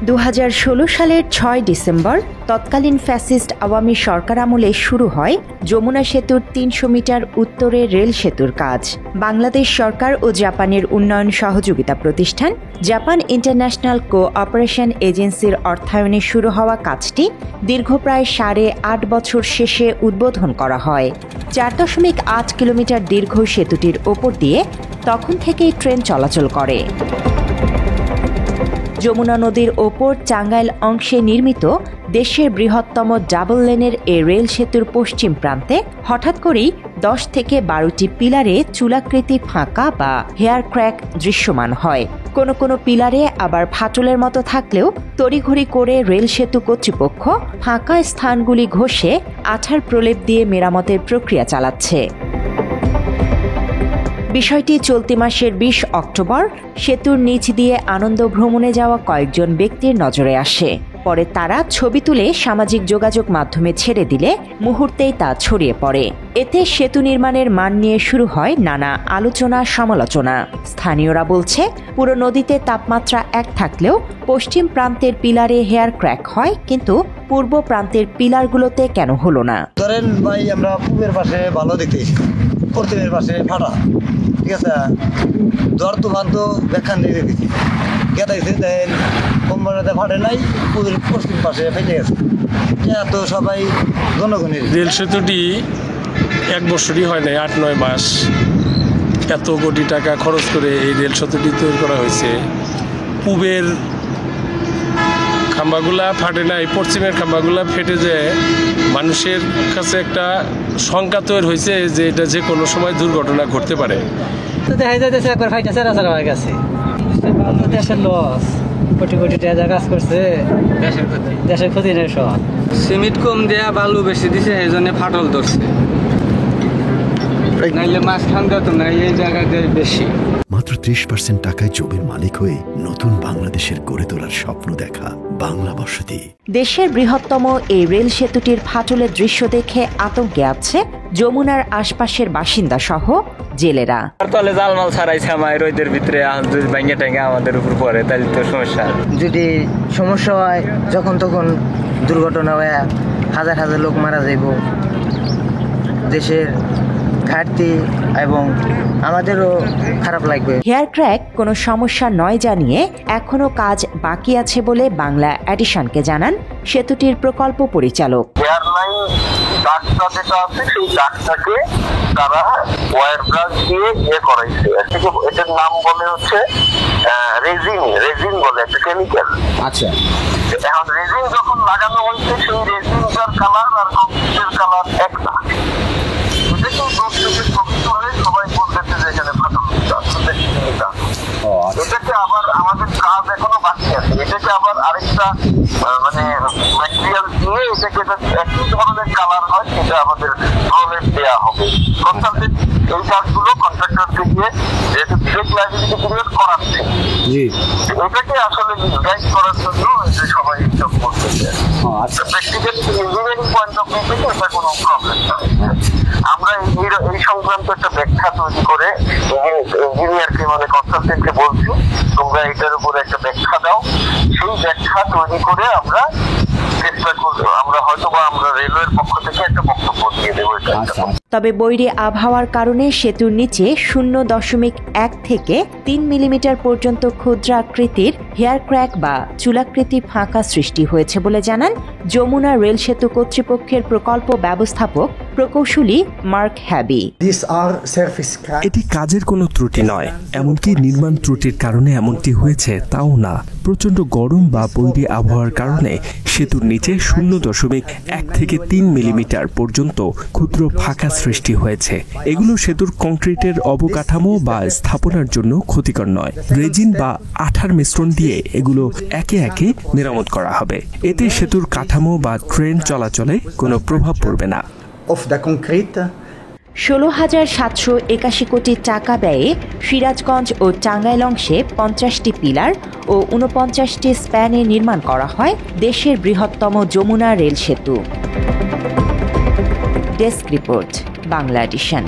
2016 সালের 6 ডিসেম্বর তৎকালীন ফ্যাসিস্ট আওয়ামী সরকার আমলে শুরু হয় যমুনা সেতুর 300 মিটার উত্তরে রেল সেতুর কাজ। বাংলাদেশ সরকার ও জাপানের উন্নয়ন সহযোগিতা প্রতিষ্ঠান জাপান ইন্টারন্যাশনাল কোঅপারেশন এজেন্সির অর্থায়নে শুরু হওয়া কাজটি দীর্ঘ প্রায় 8.5 বছর শেষে উদ্বোধন করা হয়। 4.8 কিলোমিটার দীর্ঘ সেতুটির ওপর দিয়ে তখন থেকেই ট্রেন চলাচল করে। যমুনা নদীর ওপর টাঙ্গাইল অংশে নির্মিত দেশের বৃহত্তম ডাবল লেনের এ রেল সেতুর পশ্চিম প্রান্তে হঠাৎ করেই 10 থেকে 12টি পিলারে চুলাকৃতি ফাঁকা বা হেয়ার ক্র্যাক দৃশ্যমান হয়। কোনো পিলারে আবার ফাটলের মতো থাকলেও তড়িঘড়ি করে রেল সেতু কর্তৃপক্ষ ফাঁকা স্থানগুলি ঘষে আঠার প্রলেপ দিয়ে মেরামতের প্রক্রিয়া চালাচ্ছে। বিষয়টি চলতি মাসের 20 অক্টোবর সেতুর নিচ দিয়ে আনন্দ ভ্রমণে যাওয়া কয়েকজন ব্যক্তির নজরে আসে। পরে তারা ছবি তুলে সামাজিক যোগাযোগ মাধ্যমে ছেড়ে দিলে মুহূর্তেই তা ছড়িয়ে পড়ে। এতে সেতু নির্মাণের মান নিয়ে শুরু হয় নানা আলোচনা সমালোচনা। স্থানীয়রা বলছে, পুরো নদীতে তাপমাত্রা 1 থাকলেও পশ্চিম প্রান্তের পিলারে হেয়ার ক্র্যাক হয়, কিন্তু পূর্ব প্রান্তের পিলারগুলোতে কেন হলো না? ধরেন ভাই, আমরা পূবের পাশে ভালো দেখতেছি, পশ্চিমের পাশে ফাটা, ঠিক আছে, জ্বর তুফান তো ব্যাখ্যান দিয়ে দেখেছি, গেতাইছে দেন কোম্পানিতে ফাটে নাই, পশ্চিম পাশে ফেটে গেছে। এত সবাই জনগণের। রেল সেতুটি 1 বছরই হয় নাই, 8-9 মাস এত কোটি টাকা খরচ করে এই রেল সেতুটি তৈরি করা হয়েছে। পূবের খাম্বাগুলা ফাটে নাই, পশ্চিমের খাম্বাগুলা ফেটে যায়। মানুষের কাছে একটা শঙ্কা তৈরি হয়েছে যে এটা যে কোনো সময় দুর্ঘটনা ঘটতে পারে। দেখা যাইতেছে একবার ফাইটা চারা হয়ে গেছে। দেশের লস, কোটি কোটি টাকা কাজ করছে, দেশের ক্ষতি নেই সব। সিমেন্ট কম দেয়া, বালু বেশি দিছে, এই জন্য ফাটল ধরছে। নাইলে মাছ ঠান্ডা তো নাই, এই জায়গাতে বেশি। মাত্র 30% টাকায় জমির মালিক হয়ে নতুন বাংলাদেশের গড়ে তোলার স্বপ্ন দেখা বাংলা বসতি। দেশের বৃহত্তম এই রেল সেতুটির ফাটলের দৃশ্য দেখে আতঙ্কে আছে যমুনার আশপাশের বাসিন্দা সহ জেলেরা। তলে জালমাল ছাড়াইছে আমায় রোদের ভিতরে, যদি ভাঙ্গে টাঙ্গে আমাদের উপর পড়ে তাহলে তো সমস্যা। যদি সমস্যা হয় যখন তখন দুর্ঘটনা হয়ে হাজার হাজার লোক মারা যাইব, দেশের ঘাটতি এবং আমাদেরও খারাপ লাগবে। হেয়ার ক্র্যাক কোনো সমস্যা নয় জানিয়ে এখনো কাজ বাকি আছে বলে বাংলা এডিশনকে জানান সেতুটির প্রকল্প পরিচালক। এয়ারলাইন ডাকটা যেটা আছে, সেই ডাকটাকে তারা ওয়্যার ব্রাশ দিয়ে করাইছে। এটার নাম বলে হচ্ছে রেজিন বলে একটা কেমিক্যাল। আচ্ছা, এখন রেজিন যখন লাগানো হয়েছে, সেই রেজিনটার কালার আর কংক্রিটের কালার এক না। সবাই বলতেছে যে এখানে এটাকে আবার আমাদের কাজ এখনো বাকি আছে। এটাকে আবার আরেকটা ম্যাটেরিয়াল দিয়ে এটাকে একই ধরনের কালার হয়, সেটা আমাদের প্রলেপ দেওয়া হবে। কনসালটেন্ট এই কাজগুলো কন্ট্রাক্টরকে দিয়ে যেহেতু ডিরেক্ট লাইবিলিটি ক্রিয়েট করাচ্ছে, এটাকে আসলে গাইড করার জন্য সবাই এইসব করতেছে। Practical engineering point of view থেকে এটা কোনো প্রবলেম নয়। আমরা এই সংক্রান্ত একটা ব্যাখ্যা তৈরি করে ইঞ্জিনিয়ারকে কনসালটেন্টকে বলছি, তোমরা এটার উপরে একটা ব্যাখ্যা দাও। সেই ব্যাখ্যা তৈরি করে আমরা চেষ্টা করবো, আমরা রেলওয়ের পক্ষ থেকে একটা বক্তব্য দিয়ে দেবো। তবে বৈরী আবহাওয়ার কারণে সেতুর নিচে 0.1 থেকে 3 মিলিমিটার পর্যন্ত ক্ষুদ্রাকৃতির হেয়ার ক্র্যাক বা চুলাকৃতি ফাঁকা সৃষ্টি হয়েছে বলে জানান যমুনা রেল সেতু কর্তৃপক্ষের প্রকল্প ব্যবস্থাপক প্রকৌশলী মার্ক হ্যাবি। এটি কাজের কোনো ত্রুটি নয়, এমনকি নির্মাণ ত্রুটির কারণে এমনটি হয়েছে তাও না। প্রচণ্ড গরম বা বৈরী আবহাওয়ার কারণে সেতুর নিচে 0.1 থেকে 3 মিলিমিটার পর্যন্ত ক্ষুদ্র ফাঁকা সৃষ্টি হয়েছে। এগুলো সেতুর কংক্রিটের অবকাঠামো বা স্থাপনার জন্য ক্ষতিকর নয়। রেজিন বা আঠার মিশ্রণ দিয়ে এগুলো একে একে মেরামত করা হবে। এতে সেতুর কাঠামো বা ট্রেন চলাচলে কোনো প্রভাব পড়বে না। 16,781 কোটি টাকা ব্যয়ে সিরাজগঞ্জ ও টাঙ্গাইল অংশে 50টি পিলার ও 49টি স্প্যানে নির্মাণ করা হয় দেশের বৃহত্তম যমুনা রেল সেতু। Desk report, Bangla addition.